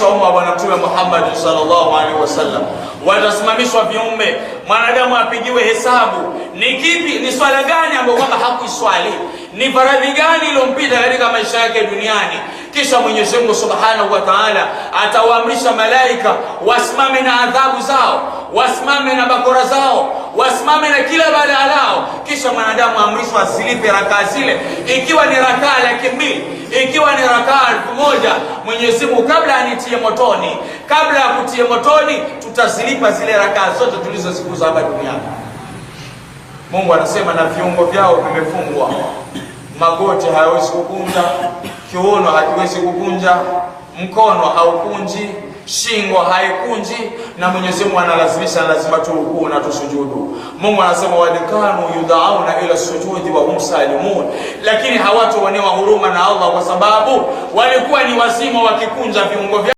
watasimamishwa umma wa Bwana Mtume Muhammad sallallahu alaihi wasallam, watasimamishwa viumbe, mwanadamu apigiwe hesabu ni kipi, ni swala gani ambayo kwamba hakuiswali, ni faradhi gani iliyompita katika maisha yake duniani. Kisha Mwenyezi Mungu Subhanahu wa Ta'ala atawaamrisha malaika wasimame na adhabu zao, wasimame na bakora zao, wasimame na kila balaa lao. Kisha mwanadamu amrishwa asilipe rakaa zile, ikiwa ni rakaa 200,000, ikiwa ni rakaa 1000, Mwenyezi Mungu kabla anitie motoni, kabla ya kutie motoni, tutazilipa zile rakaa zote tulizozikuza hapa duniani. Mungu anasema na viungo vyao vimefungwa, magoti hayawezi kukunja, kiuno hakiwezi kukunja, mkono haukunji, shingo haikunji, na Mwenyezi Mungu analazimisha lazima turukuu na tusujudu. Mungu anasema wadikanu yudauna ila sujudi wa hum salimun, lakini hawatoonewa huruma na Allah kwa sababu walikuwa ni wazima wakikunja viungo vyao.